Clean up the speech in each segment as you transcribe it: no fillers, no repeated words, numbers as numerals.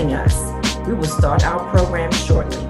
joining us. We will start our program shortly.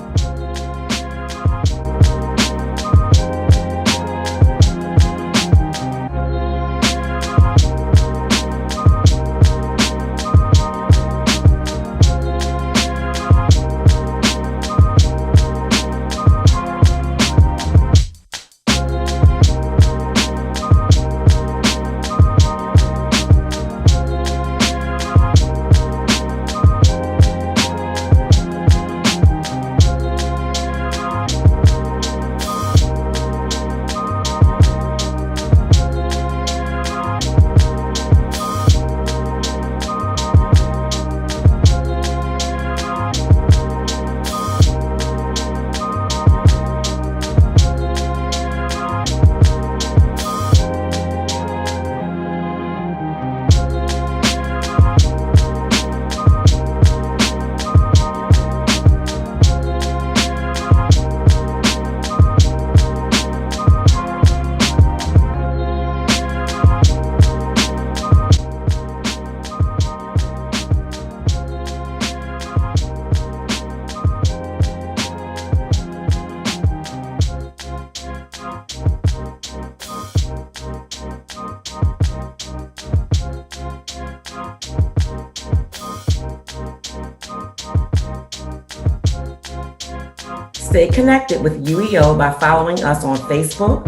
Stay connected with UEO by following us on Facebook,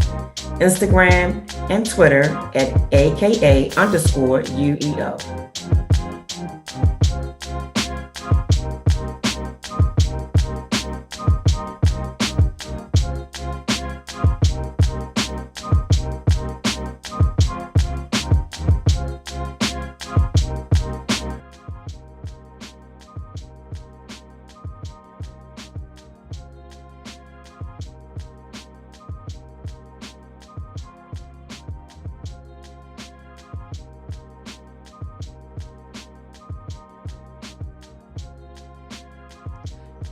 Instagram, and Twitter at AKA_UEO.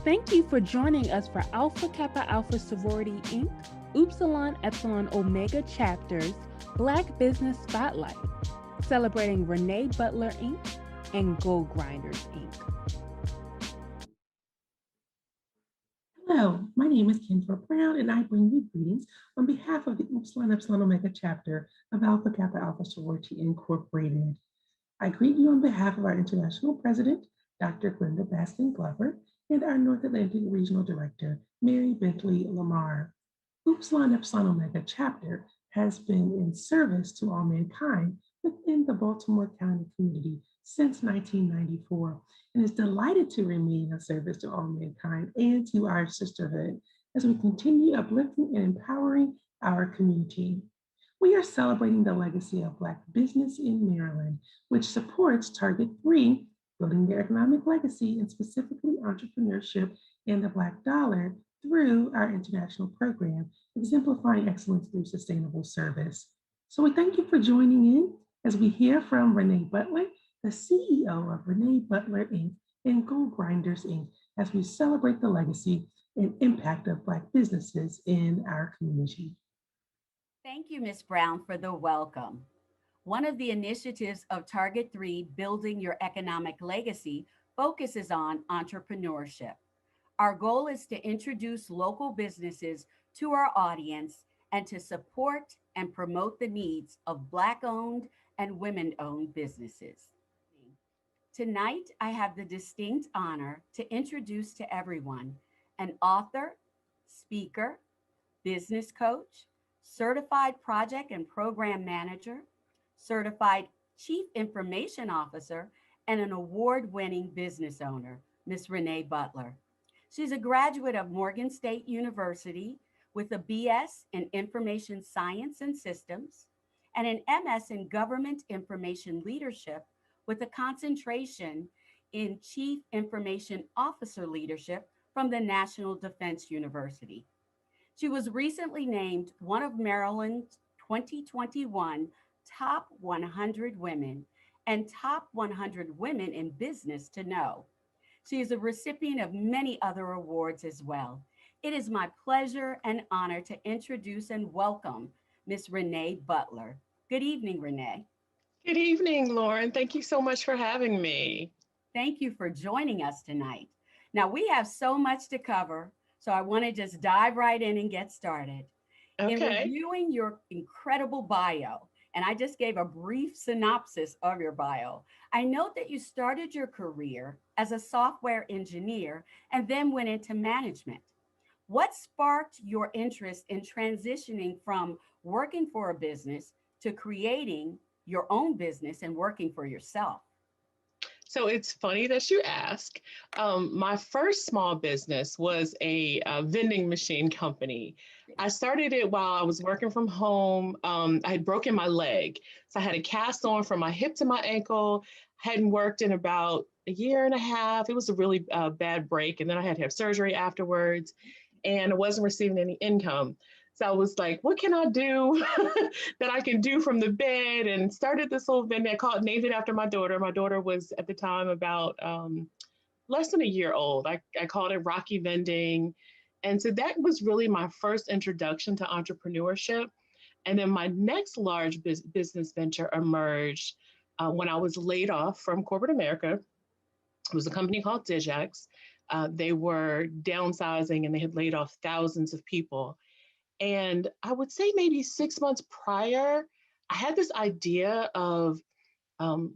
Thank you for joining us for Alpha Kappa Alpha Sorority Inc., Upsilon Epsilon Omega Chapters, Black Business Spotlight, celebrating Renay Butler Inc. and Gold Grinders Inc. Hello, my name is Kendra Brown, and I bring you greetings on behalf of the Upsilon Epsilon Omega chapter of Alpha Kappa Alpha Sorority Incorporated. I greet you on behalf of our international president, Dr. Glenda Baskin Glover, and our North Atlantic Regional Director, Mary Bentley Lamar. Upsilon Epsilon Omega chapter has been in service to all mankind within the Baltimore County community since 1994 and is delighted to remain a service to all mankind and to our sisterhood as we continue uplifting and empowering our community. We are celebrating the legacy of Black business in Maryland, which supports Target 3, building their economic legacy and specifically entrepreneurship and the Black dollar through our international program, exemplifying excellence through sustainable service. So we thank you for joining in as we hear from Renee Butler, the CEO of Renay Butler Inc. and Gold Grinders Inc., as we celebrate the legacy and impact of Black businesses in our community. Thank you, Ms. Brown, for the welcome. One of the initiatives of Target 3, Building Your Economic Legacy, focuses on entrepreneurship. Our goal is to introduce local businesses to our audience and to support and promote the needs of Black-owned and women-owned businesses. Tonight, I have the distinct honor to introduce to everyone an author, speaker, business coach, certified project and program manager, certified chief information officer, and an award-winning business owner, Ms. Renee Butler. She's a graduate of Morgan State University with a BS in Information Science and Systems and an MS in Government Information Leadership with a concentration in Chief Information Officer Leadership from the National Defense University. She was recently named one of Maryland's 2021 Top 100 Women and Top 100 Women in Business to Know. She is a recipient of many other awards as well. It is my pleasure and honor to introduce and welcome Ms. Renee Butler. Good evening, Renee. Good evening, Lauren. Thank you so much for having me. Thank you for joining us tonight. Now, we have so much to cover, so I want to just dive right in and get started. In Okay. reviewing your incredible bio, and I just gave a brief synopsis of your bio, I note that you started your career as a software engineer and then went into management. What sparked your interest in transitioning from working for a business to creating your own business and working for yourself? So it's funny that you ask. My first small business was a vending machine company. I started it while I was working from home. I had broken my leg. So I had a cast on from my hip to my ankle. Hadn't worked in about a year and a half. It was a really bad break. And then I had to have surgery afterwards. And I wasn't receiving any income. So I was like, what can I do that I can do from the bed? And started this little vending. Named it after my daughter. My daughter was at the time about less than a year old. I called it Rocky Vending. And so that was really my first introduction to entrepreneurship. And then my next large business venture emerged when I was laid off from corporate America. It was a company called Digex. They were downsizing and they had laid off thousands of people. And I would say maybe 6 months prior, I had this idea of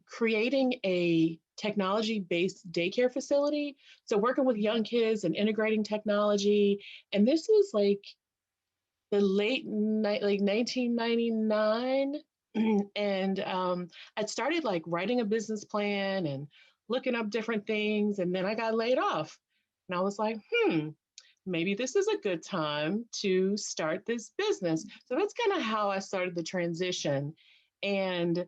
creating a technology-based daycare facility. So working with young kids and integrating technology. And this was like the like 1999. And I'd started like writing a business plan and looking up different things. And then I got laid off. And I was like, maybe this is a good time to start this business. So that's kind of how I started the transition. And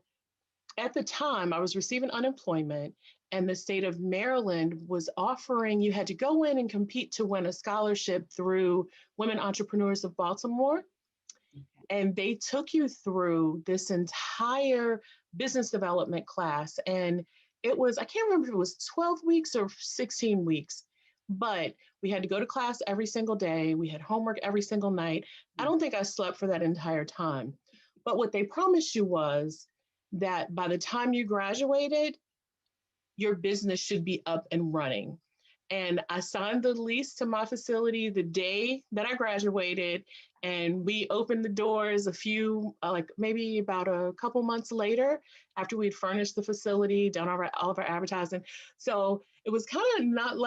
at the time, I was receiving unemployment, and the state of Maryland was offering you had to go in and compete to win a scholarship through Women Entrepreneurs of Baltimore. And they took you through this entire business development class. And it was, I can't remember if it was 12 weeks or 16 weeks, but we had to go to class every single day. We had homework every single night. I don't think I slept for that entire time. But what they promised you was that by the time you graduated, your business should be up and running. And I signed the lease to my facility the day that I graduated, and we opened the doors a few, like maybe about a couple months later, after we'd furnished the facility, done all of our advertising. So it was kind of not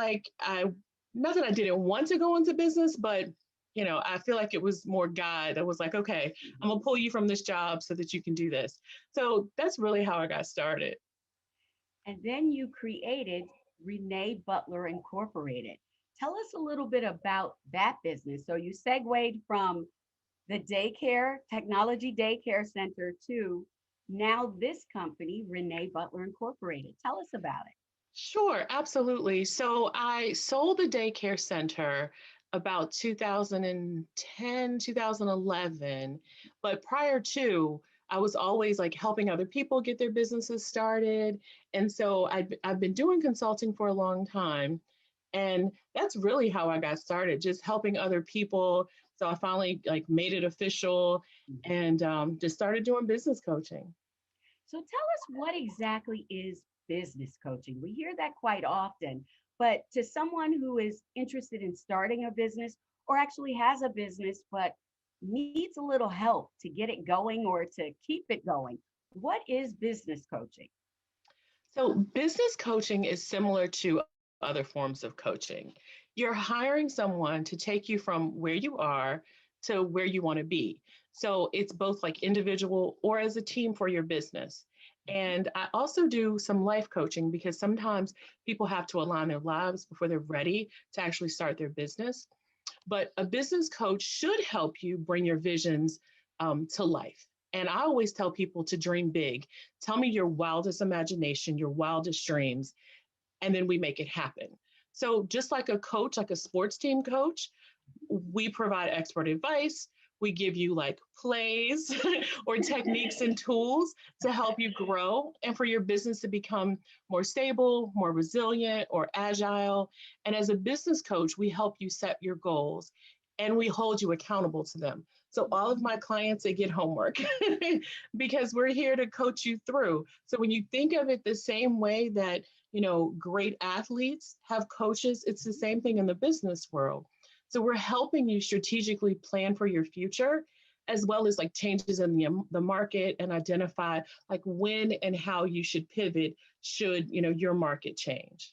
that I didn't want to go into business, but I feel like it was more God that was like, okay, I'm gonna pull you from this job so that you can do this. So that's really how I got started. And then you created Renay Butler Incorporated. Tell us a little bit about that business. So you segued from the technology daycare center to now this company, Renay Butler Incorporated. Tell us about it. Sure, absolutely. So I sold the daycare center about 2010, 2011. But prior to, I was always like helping other people get their businesses started. And so I've been doing consulting for a long time. And that's really how I got started, just helping other people. So I finally like made it official and just started doing business coaching. So tell us, what exactly is business coaching? We hear that quite often, but to someone who is interested in starting a business or actually has a business but needs a little help to get it going or to keep it going, what is business coaching? So business coaching is similar to other forms of coaching. You're hiring someone to take you from where you are to where you want to be. So it's both like individual or as a team for your business. And I also do some life coaching because sometimes people have to align their lives before they're ready to actually start their business. But a business coach should help you bring your visions to life. And I always tell people to dream big. Tell me your wildest imagination, your wildest dreams, and then we make it happen. So just like a coach, like a sports team coach, we provide expert advice. We give you like plays or techniques and tools to help you grow and for your business to become more stable, more resilient, or agile. And as a business coach, we help you set your goals and we hold you accountable to them. So all of my clients, they get homework because we're here to coach you through. So when you think of it the same way that great athletes have coaches. It's the same thing in the business world. So we're helping you strategically plan for your future, as well as like changes in the market, and identify like when and how you should pivot should, your market change.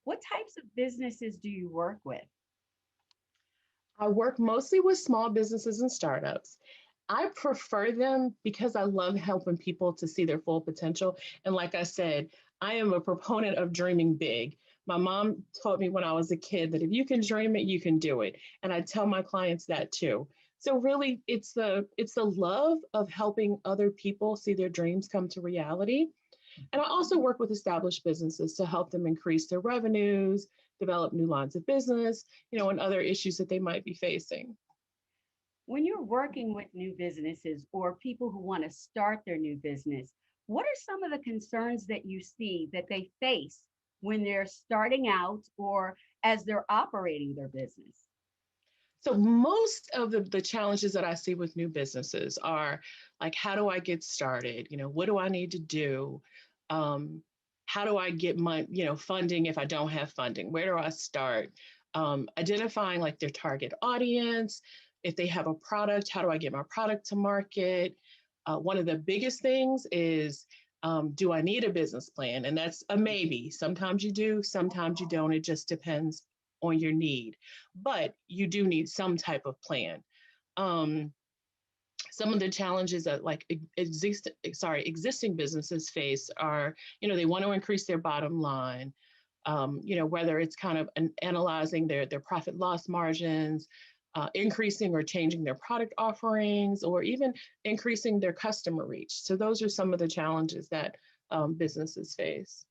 What types of businesses do you work with? I work mostly with small businesses and startups. I prefer them because I love helping people to see their full potential. And like I said, I am a proponent of dreaming big. My mom taught me when I was a kid that if you can dream it, you can do it. And I tell my clients that too. So really it's the love of helping other people see their dreams come to reality. And I also work with established businesses to help them increase their revenues, develop new lines of business, and other issues that they might be facing. When you're working with new businesses or people who want to start their new business, what are some of the concerns that you see that they face when they're starting out or as they're operating their business? So most of the challenges that I see with new businesses are like, how do I get started? What do I need to do? How do I get my, funding if I don't have funding? Where do I start? Identifying like their target audience. If they have a product, how do I get my product to market? One of the biggest things is, do I need a business plan? And that's a maybe. Sometimes you do, sometimes you don't. It just depends on your need, but you do need some type of plan. Some of the challenges that like existing businesses face are, they want to increase their bottom line, whether it's kind of analyzing their profit loss margins, increasing or changing their product offerings, or even increasing their customer reach. So those are some of the challenges that businesses face.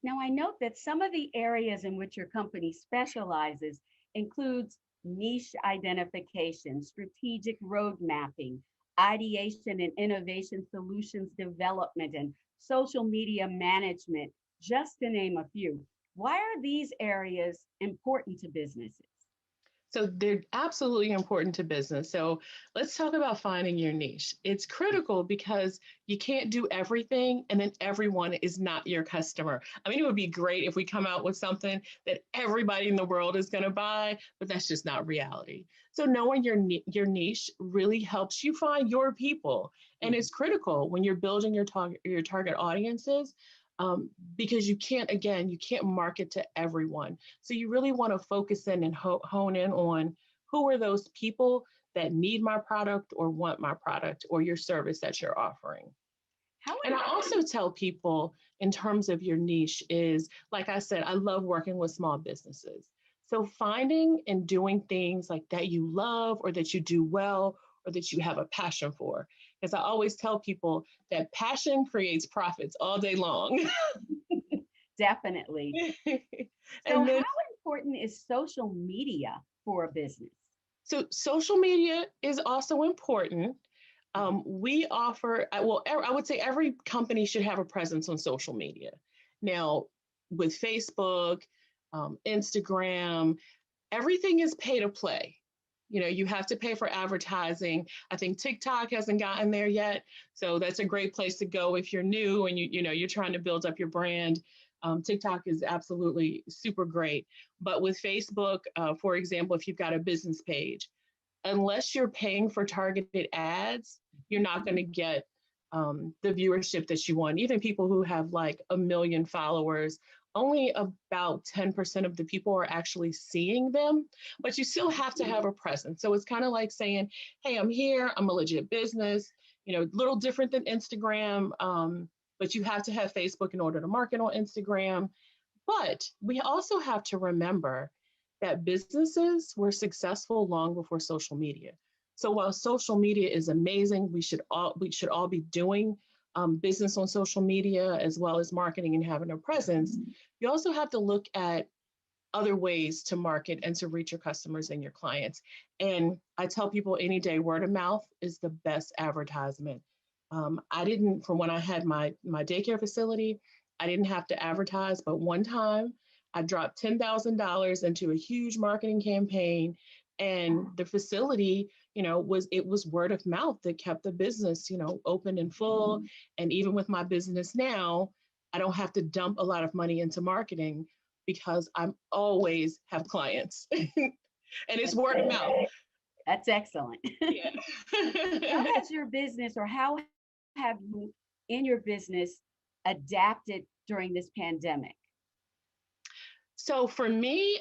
Now, I note that some of the areas in which your company specializes includes niche identification, strategic road mapping, ideation and innovation solutions development, and social media management, just to name a few. Why are these areas important to businesses? So they're absolutely important to business. So let's talk about finding your niche. It's critical because you can't do everything and then everyone is not your customer. I mean, it would be great if we come out with something that everybody in the world is going to buy, but that's just not reality. So knowing your niche really helps you find your people. And it's critical when you're building your target audiences. Because you can't market to everyone. So you really want to focus in and hone in on who are those people that need my product or want my product or your service that you're offering. And I also tell people in terms of your niche is, like I said, I love working with small businesses. So finding and doing things like that you love or that you do well or that you have a passion for. Because I always tell people that passion creates profits all day long. Definitely. So how important is social media for a business? So social media is also important. We offer, I would say every company should have a presence on social media. Now, with Facebook, Instagram, everything is pay to play. You have to pay for advertising. I think TikTok hasn't gotten there yet. So that's a great place to go if you're new and you're trying to build up your brand. TikTok is absolutely super great. But with Facebook, for example, if you've got a business page, unless you're paying for targeted ads, you're not going to get the viewership that you want. Even people who have like 1 million followers, only about 10% of the people are actually seeing them, but you still have to have a presence. So it's kind of like saying, hey, I'm here, I'm a legit business, a little different than Instagram, but you have to have Facebook in order to market on Instagram. But we also have to remember that businesses were successful long before social media. So while social media is amazing, we should all be doing business on social media as well as marketing and having a presence. You also have to look at other ways to market and to reach your customers and your clients. And I tell people any day, word of mouth is the best advertisement. From when I had my daycare facility, I didn't have to advertise, but one time I dropped $10,000 into a huge marketing campaign, and the facility, was word of mouth that kept the business, open and full. And even with my business now, I don't have to dump a lot of money into marketing because I'm always have clients. And it's word of mouth. That's excellent. Yeah. How has your business, or how have you in your business adapted during this pandemic? So for me,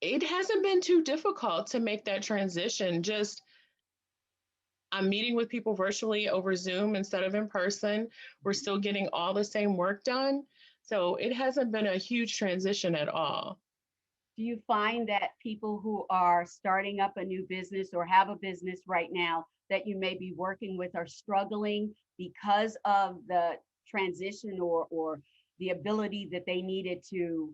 it hasn't been too difficult to make that transition. Just I'm meeting with people virtually over Zoom instead of in person. We're still getting all the same work done. So it hasn't been a huge transition at all. Do you find that people who are starting up a new business or have a business right now that you may be working with are struggling because of the transition, or the ability that they needed to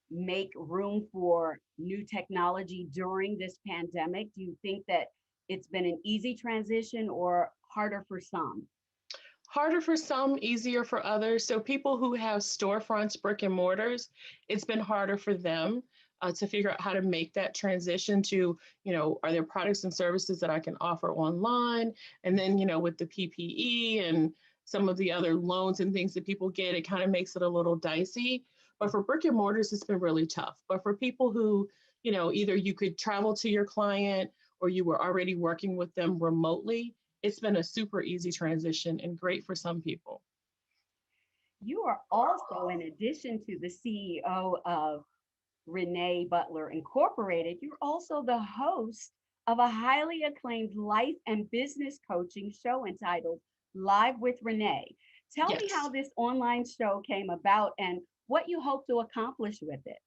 make room for new technology during this pandemic? Do you think that it's been an easy transition or harder for some? Harder for some, easier for others. So people who have storefronts, brick and mortars, it's been harder for them to figure out how to make that transition to, are there products and services that I can offer online? And then, with the PPE and some of the other loans and things that people get, it kind of makes it a little dicey. But for brick and mortars, it's been really tough. But for people who, either you could travel to your client or you were already working with them remotely, it's been a super easy transition and great for some people. You are also, in addition to the CEO of Renay Butler Incorporated, you're also the host of a highly acclaimed life and business coaching show entitled Live with Renee. Tell me how this online show came about and what you hope to accomplish with it.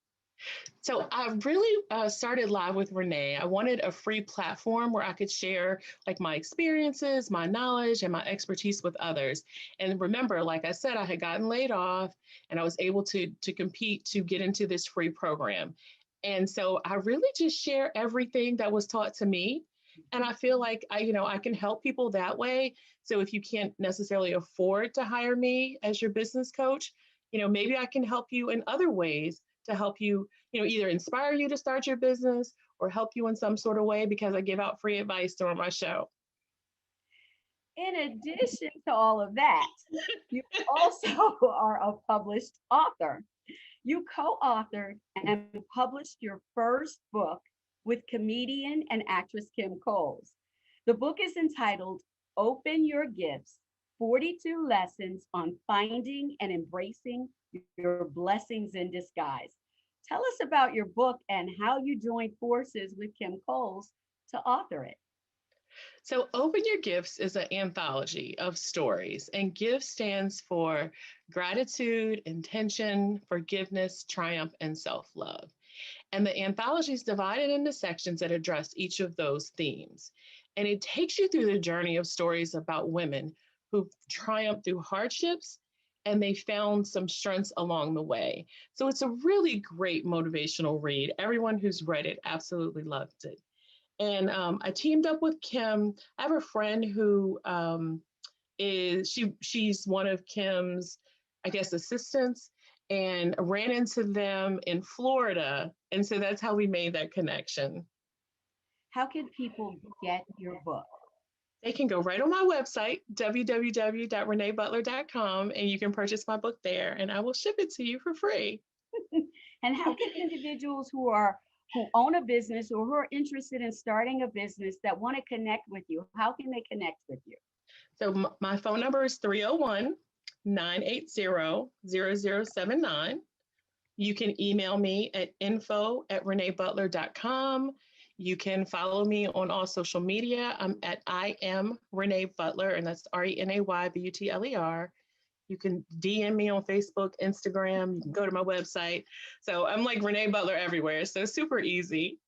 So I really started Live with Renee. I wanted a free platform where I could share like my experiences, my knowledge, and my expertise with others. And remember, like I said, I had gotten laid off and I was able to compete to get into this free program. And so I really just share everything that was taught to me. And I feel like I can help people that way. So if you can't necessarily afford to hire me as your business coach, maybe I can help you in other ways to help you, either inspire you to start your business or help you in some sort of way, because I give out free advice during my show. In addition to all of that, you also are a published author. You co-authored and published your first book with comedian and actress Kim Coles. The book is entitled Open Your Gifts, 42 Lessons on Finding and Embracing Your Blessings in Disguise. Tell us about your book and how you joined forces with Kim Coles to author it. So Open Your Gifts is an anthology of stories, and GIFT stands for gratitude, intention, forgiveness, triumph, and self-love. And the anthology is divided into sections that address each of those themes. And it takes you through the journey of stories about women who triumphed through hardships and they found some strengths along the way. So it's a really great motivational read. Everyone who's read it absolutely loved it. And I teamed up with Kim. I have a friend who she's one of Kim's, I guess, assistants, and ran into them in Florida. And so that's how we made that connection. How can people get your book? They can go right on my website, www.reneybutler.com, and you can purchase my book there, and I will ship it to you for free. And how can individuals who own a business or who are interested in starting a business that want to connect with you, how can they connect with you? So my phone number is 301-980-0079. You can email me at info@reneybutler.com. You can follow me on all social media. I'm at I am Renay Butler, and that's RenayButler. You can DM me on Facebook, Instagram. You can go to my website. So I'm like Renay Butler everywhere. So super easy.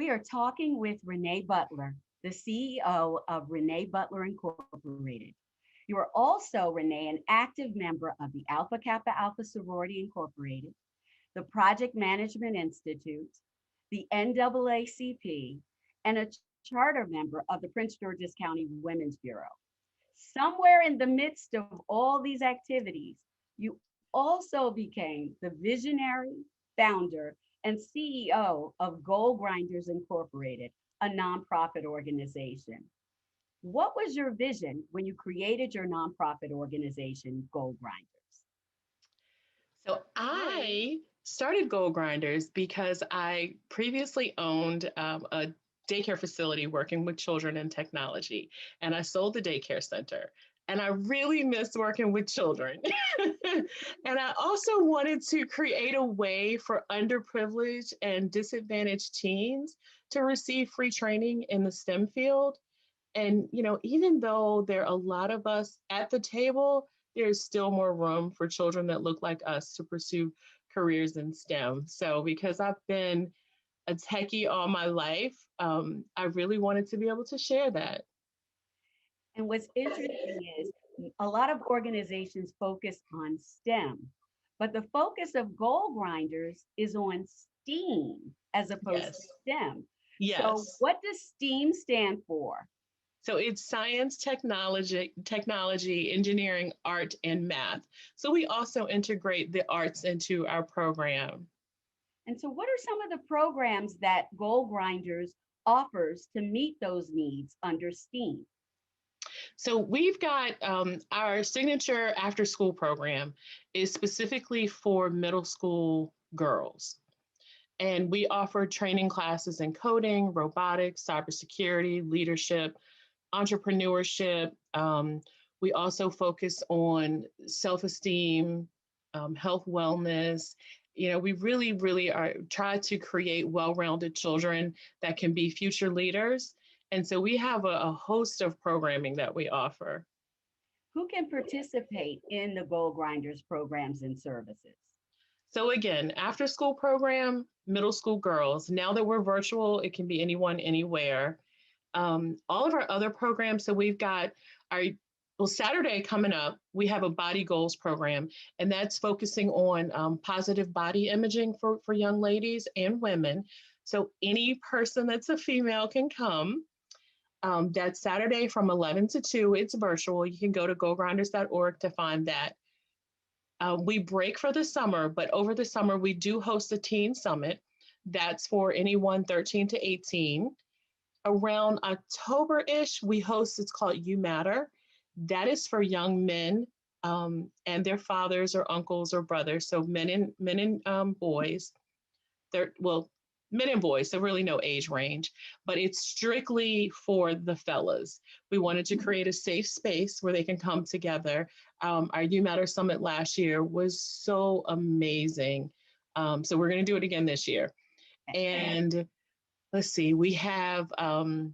We are talking with Renee Butler, the CEO of Renee Butler Incorporated. You are also, Renee, an active member of the Alpha Kappa Alpha Sorority Incorporated, the Project Management Institute, the NAACP, and a charter member of the Prince George's County Women's Bureau. Somewhere in the midst of all these activities, you also became the visionary founder and CEO of Goal Grinders Incorporated, a nonprofit organization. What was your vision when you created your nonprofit organization, Goal Grinders? So I started Goal Grinders because I previously owned a daycare facility working with children and technology, and I sold the daycare center. And I really missed working with children. And I also wanted to create a way for underprivileged and disadvantaged teens to receive free training in the STEM field. And, even though there are a lot of us at the table, there's still more room for children that look like us to pursue careers in STEM. So because I've been a techie all my life, I really wanted to be able to share that. And what's interesting is a lot of organizations focus on STEM, but the focus of Goal Grinders is on STEAM as opposed to STEM. Yes. So what does STEAM stand for? So it's science, technology, engineering, art, and math. So we also integrate the arts into our program. And so what are some of the programs that Goal Grinders offers to meet those needs under STEAM? So we've got our signature after school program is specifically for middle school girls. And we offer training classes in coding, robotics, cybersecurity, leadership, entrepreneurship. We also focus on self-esteem, health, wellness. We really are try to create well-rounded children that can be future leaders. And so we have a host of programming that we offer. Who can participate in the Goal Grinders programs and services? So again, after school program, middle school girls. Now that we're virtual, it can be anyone, anywhere. All of our other programs, so we've got Saturday coming up, we have a body goals program, and that's focusing on positive body imaging for young ladies and women. So any person that's a female can come. That's Saturday from 11 to 2. It's virtual. You can go to goalgrinders.org to find that. We break for the summer, but over the summer, we do host a teen summit. That's for anyone 13 to 18. Around October-ish, we host, it's called You Matter. That is for young men and their fathers or uncles or brothers. So men and boys. Men and boys, so really no age range, but it's strictly for the fellas. We wanted to create a safe space where they can come together. Our You Matter Summit last year was so amazing. So we're going to do it again this year. And let's see, we have our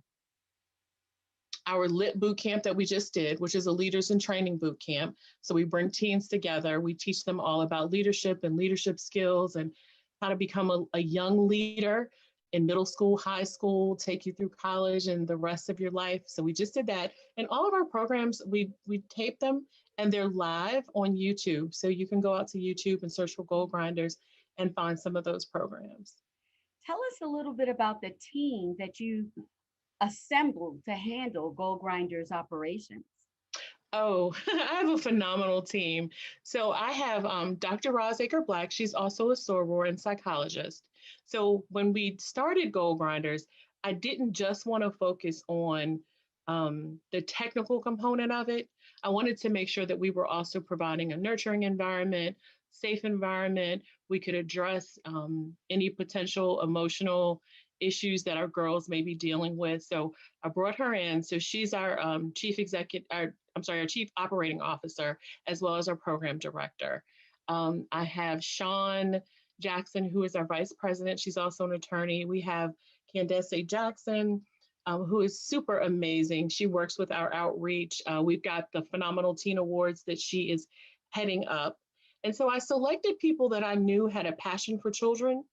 Lit Boot Camp that we just did, which is a leaders in training boot camp. So we bring teens together. We teach them all about leadership and leadership skills and how to become a young leader in middle school, high school, take you through college and the rest of your life. So we just did that. And all of our programs, we tape them and they're live on YouTube. So you can go out to YouTube and search for Goal Grinders and find some of those programs. Tell us a little bit about the team that you assembled to handle Goal Grinders operations. Oh, I have a phenomenal team. So I have Dr. Rosaker Black. She's also a soror and psychologist. So when we started Goal Grinders, I didn't just want to focus on the technical component of it. I wanted to make sure that we were also providing a nurturing environment, safe environment. We could address any potential emotional issues that our girls may be dealing with. So I brought her in. So she's our our chief operating officer, as well as our program director. I have Sean Jackson, who is our vice president. She's also an attorney. We have Candace Jackson, who is super amazing. She works with our outreach. We've got the Phenomenal Teen Awards that she is heading up. And so I selected people that I knew had a passion for children,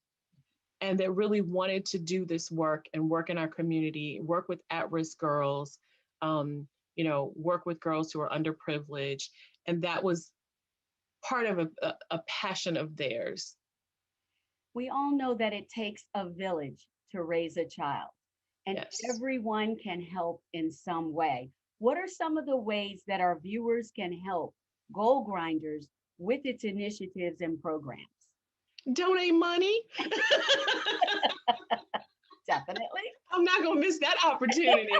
and that really wanted to do this work and work in our community, work with at-risk girls, work with girls who are underprivileged. And that was part of a passion of theirs. We all know that it takes a village to raise a child, and Yes. everyone can help in some way. What are some of the ways that our viewers can help Goal Grinders with its initiatives and programs? Donate money. Definitely. I'm not going to miss that opportunity.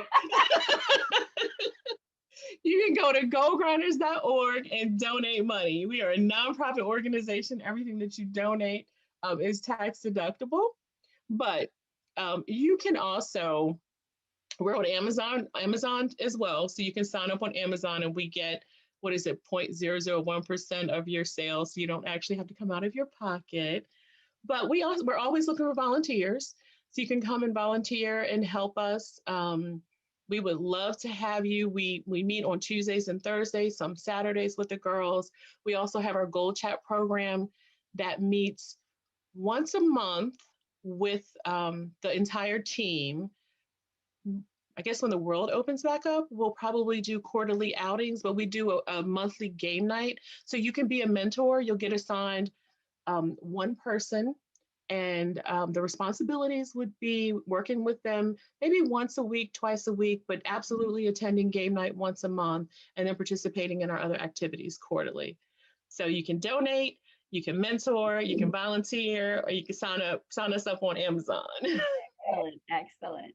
You can go to goalgrinders.org and donate money. We are a nonprofit organization. Everything that you donate is tax deductible. But you can also, we're on Amazon as well. So you can sign up on Amazon and we get, 0.001% of your sales. So you don't actually have to come out of your pocket. But we're always looking for volunteers. So you can come and volunteer and help us. We would love to have you. We meet on Tuesdays and Thursdays, some Saturdays with the girls. We also have our Gold Chat program that meets once a month with the entire team. I guess when the world opens back up, we'll probably do quarterly outings, but we do a monthly game night. So you can be a mentor. You'll get assigned one person, and the responsibilities would be working with them maybe once a week, twice a week, but absolutely attending game night once a month, and then participating in our other activities quarterly. So you can donate, you can mentor, you can volunteer, or you can sign us up on Amazon. Excellent, excellent.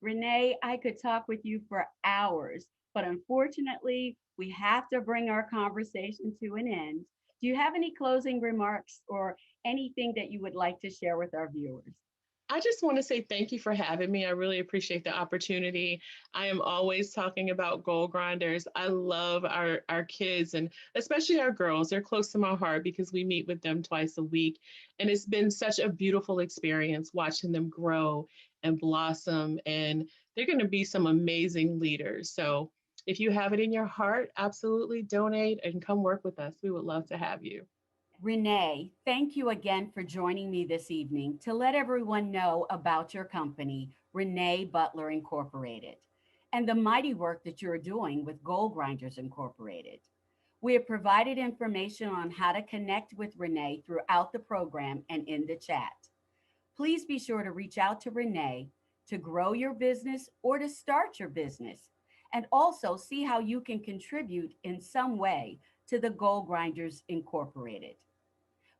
Renee, I could talk with you for hours, but unfortunately, we have to bring our conversation to an end. Do you have any closing remarks or anything that you would like to share with our viewers? I just want to say thank you for having me. I really appreciate the opportunity. I am always talking about Goal Grinders. I love our kids and especially our girls. They're close to my heart because we meet with them twice a week. And it's been such a beautiful experience watching them grow and blossom. And they're going to be some amazing leaders. So if you have it in your heart, absolutely donate and come work with us. We would love to have you. Renee, thank you again for joining me this evening to let everyone know about your company, Renay Butler Incorporated, and the mighty work that you're doing with Goal Grinders Incorporated. We have provided information on how to connect with Renee throughout the program and in the chat. Please be sure to reach out to Renee to grow your business or to start your business, and also see how you can contribute in some way to the Goal Grinders Incorporated.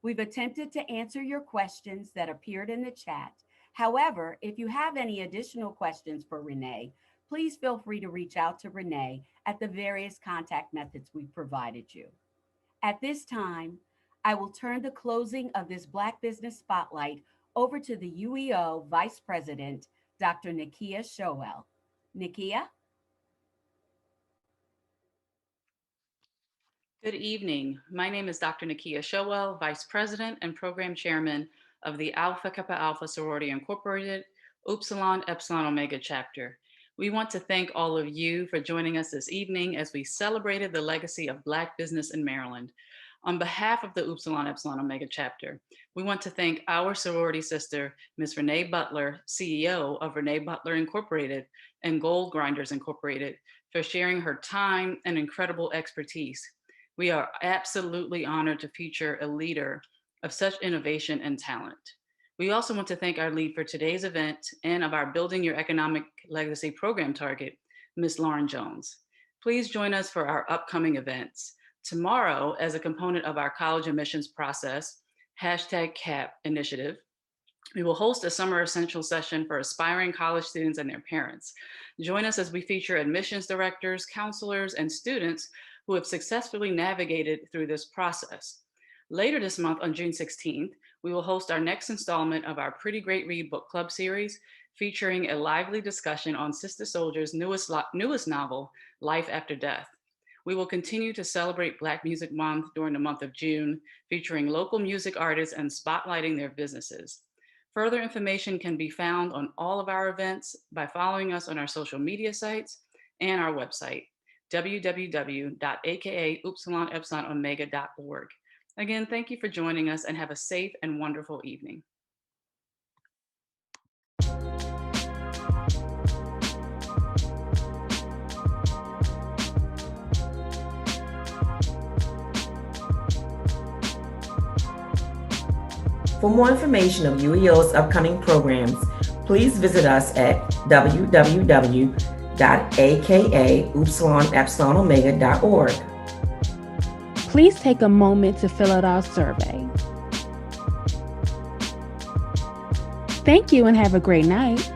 We've attempted to answer your questions that appeared in the chat. However, if you have any additional questions for Renee, please feel free to reach out to Renee at the various contact methods we've provided you. At this time, I will turn the closing of this Black Business Spotlight over to the UEO Vice President, Dr. Nakia Showell. Nakia? Good evening. My name is Dr. Nakia Showell, Vice President and Program Chairman of the Alpha Kappa Alpha Sorority Incorporated, Upsilon Epsilon Omega Chapter. We want to thank all of you for joining us this evening as we celebrated the legacy of Black business in Maryland. On behalf of the Upsilon Epsilon Omega Chapter, we want to thank our sorority sister, Ms. Renee Butler, CEO of Renay Butler Incorporated and Gold Grinders Incorporated, for sharing her time and incredible expertise. We are absolutely honored to feature a leader of such innovation and talent. We also want to thank our lead for today's event and of our Building Your Economic Legacy program target, Ms. Lauren Jones. Please join us for our upcoming events. Tomorrow, as a component of our college admissions process, #CAP initiative, we will host a summer essential session for aspiring college students and their parents. Join us as we feature admissions directors, counselors, and students who have successfully navigated through this process. Later this month, on June 16th, we will host our next installment of our Pretty Great Read Book Club series, featuring a lively discussion on Sister Souljah's newest novel, Life After Death. We will continue to celebrate Black Music Month during the month of June, featuring local music artists and spotlighting their businesses. Further information can be found on all of our events by following us on our social media sites and our website, www.akaupsilonemega.org. Again, thank you for joining us and have a safe and wonderful evening. For more information of UEO's upcoming programs, please visit us at www.akaupsilonepsilon.org. Please take a moment to fill out our survey. Thank you and have a great night.